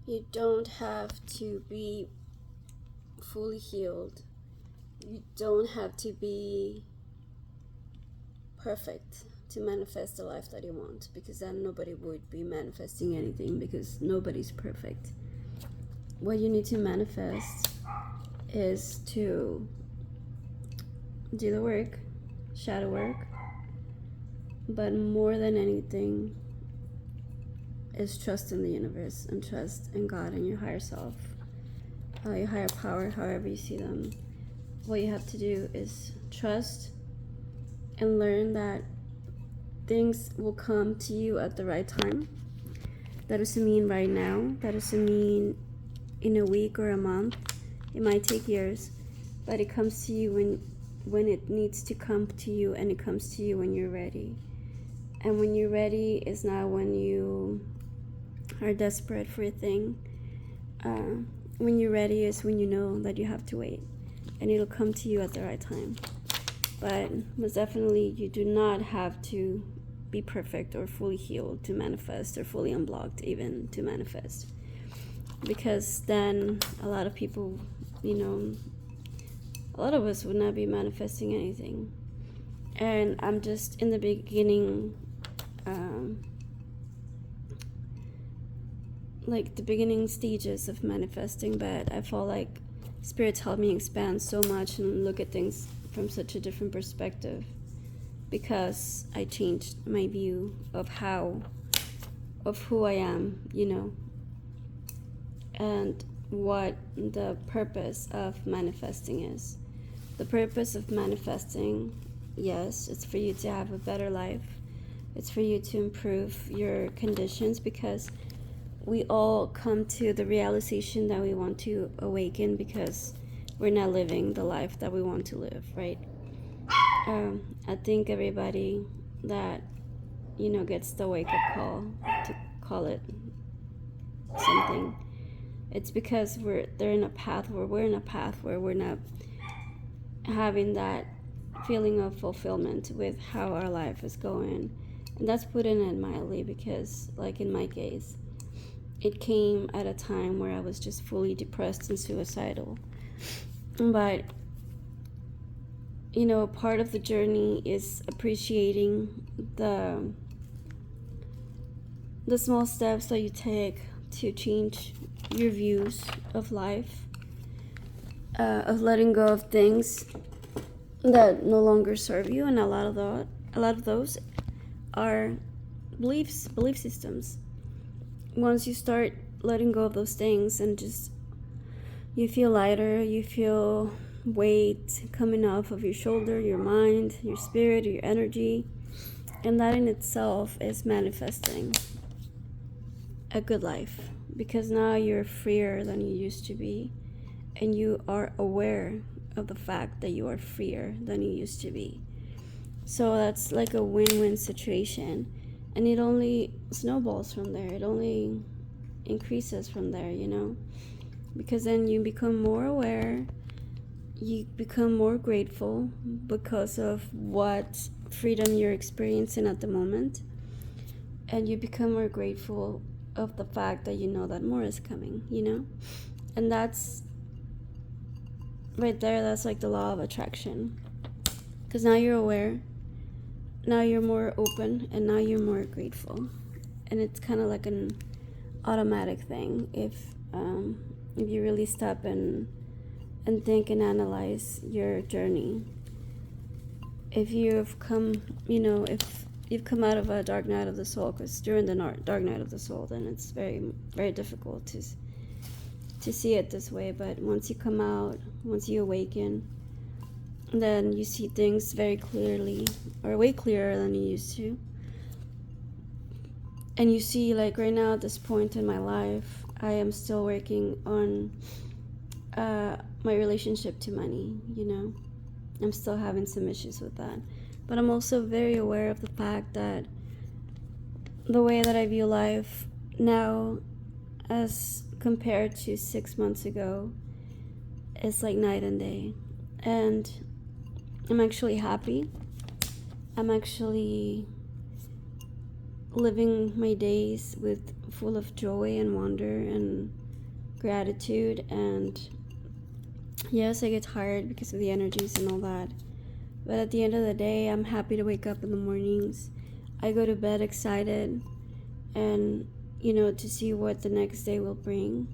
You don't have to be fully healed. You don't have to be perfect to manifest the life that you want, because then nobody would be manifesting anything, because nobody's perfect. What you need to manifest is to do the work, shadow work, but more than anything is trust in the universe and trust in God and your higher self, your higher power, however you see them. What you have to do is trust and learn that things will come to you at the right time. That doesn't mean right now. That doesn't mean in a week or a month. It might take years, but it comes to you when it needs to come to you, and it comes to you when you're ready. And when you're ready is not when you are desperate for a thing. When you're ready is when you know that you have to wait, and it'll come to you at the right time. But most definitely, you do not have to be perfect or fully healed to manifest, or fully unblocked even to manifest. Because then a lot of people, a lot of us would not be manifesting anything. And I'm just in the beginning, like the beginning stages of manifesting, but I feel like Spirit's helped me expand so much and look at things from such a different perspective, because I changed my view of who I am, and what the purpose of manifesting is. The purpose of manifesting, yes, it's for you to have a better life. It's for you to improve your conditions, because we all come to the realization that we want to awaken because we're not living the life that we want to live, right? I think everybody that, gets the wake-up call, to call it something, it's because we're in a path where we're not having that feeling of fulfillment with how our life is going. And that's putting it mildly, because, like in my case, it came at a time where I was just fully depressed and suicidal. But, part of the journey is appreciating the small steps that you take to change your views of life, of letting go of things that no longer serve you, and a lot of those are belief systems. Once you start letting go of those things, and just you feel lighter, you feel weight coming off of your shoulder, your mind, your spirit, your energy, and that in itself is manifesting a good life, because now you're freer than you used to be, and you are aware of the fact that you are freer than you used to be. So that's like a win-win situation, and it only snowballs from there. It only increases from there, because then you become more aware, you become more grateful because of what freedom you're experiencing at the moment, and you become more grateful of the fact that you know that more is coming, and that's right there. That's like the law of attraction, because now you're aware, now you're more open, and now you're more grateful. And it's kind of like an automatic thing if you really stop and think and analyze your journey. If you've come, if you've come out of a dark night of the soul, because during the dark night of the soul, then it's very, very difficult to see it this way. But once you come out, once you awaken, then you see things very clearly, or way clearer than you used to. And you see, like right now at this point in my life, I am still working on my relationship to money, I'm still having some issues with that. But I'm also very aware of the fact that the way that I view life now, as compared to 6 months ago, is like night and day. And I'm actually happy. I'm actually living my days with full of joy and wonder and gratitude. And yes, I get tired because of the energies and all that, but at the end of the day, I'm happy to wake up in the mornings. I go to bed excited, and to see what the next day will bring.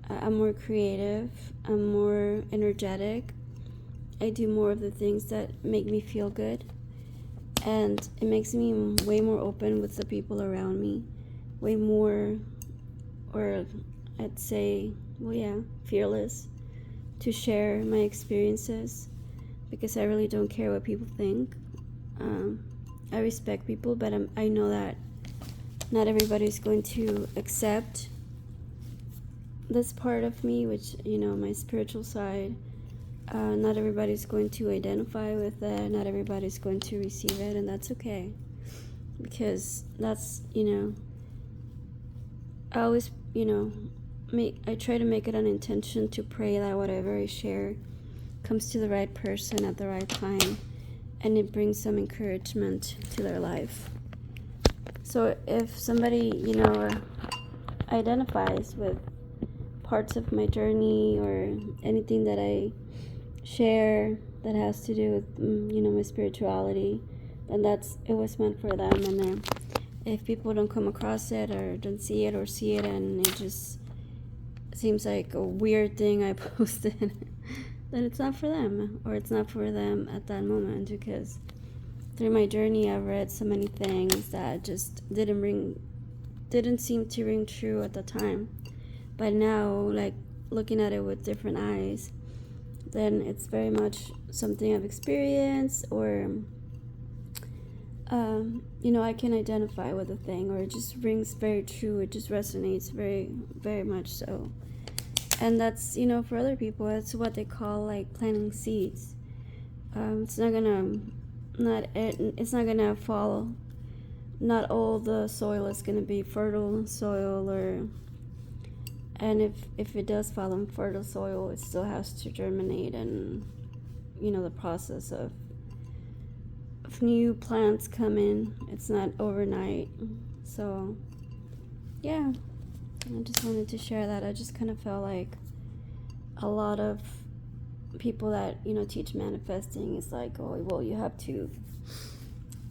I'm more creative, I'm more energetic, I do more of the things that make me feel good, and it makes me way more open with the people around me, way more, or I'd say, fearless to share my experiences, because I really don't care what people think. I respect people, but I know that not everybody's going to accept this part of me, which, my spiritual side. Not everybody's going to identify with it, not everybody's going to receive it, and that's okay, because that's, I always, I try to make it an intention to pray that whatever I share comes to the right person at the right time, and it brings some encouragement to their life. So if somebody, identifies with parts of my journey or anything that I share that has to do with, my spirituality, then it was meant for them. And then if people don't come across it or don't see it, or see it and it just seems like a weird thing I posted, then it's not for them, or it's not for them at that moment, because through my journey I've read so many things that just didn't seem to ring true at the time, but now, like, looking at it with different eyes, then it's very much something I've experienced, or I can identify with a thing, or it just rings very true, it just resonates very, very much so. And that's, for other people, that's what they call, like, planting seeds. It's not gonna fall. Not all the soil is gonna be fertile soil, and if it does fall on fertile soil, it still has to germinate, and the process of new plants come in. It's not overnight. So yeah, I just wanted to share that. I just kind of felt like a lot of people that teach manifesting is like, oh well, you have to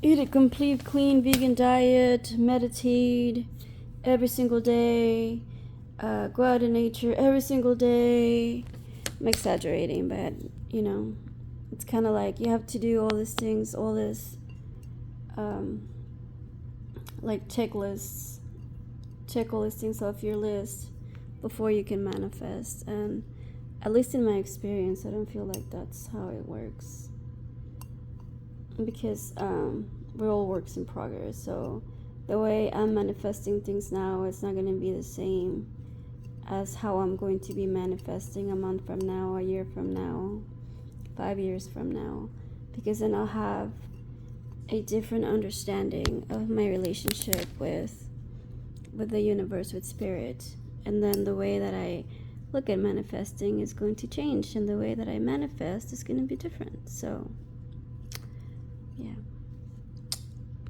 eat a complete clean vegan diet, meditate every single day, go out in nature every single day. I'm exaggerating, but it's kind of like you have to do all these things, all this like checklists, check all these things off your list before you can manifest. And at least in my experience, I don't feel like that's how it works, because we're all works in progress. So the way I'm manifesting things now, it's not going to be the same as how I'm going to be manifesting a month from now, a year from now, 5 years from now, because then I'll have a different understanding of my relationship with the universe, with spirit. And then the way that I look at manifesting is going to change, and the way that I manifest is going to be different. So yeah.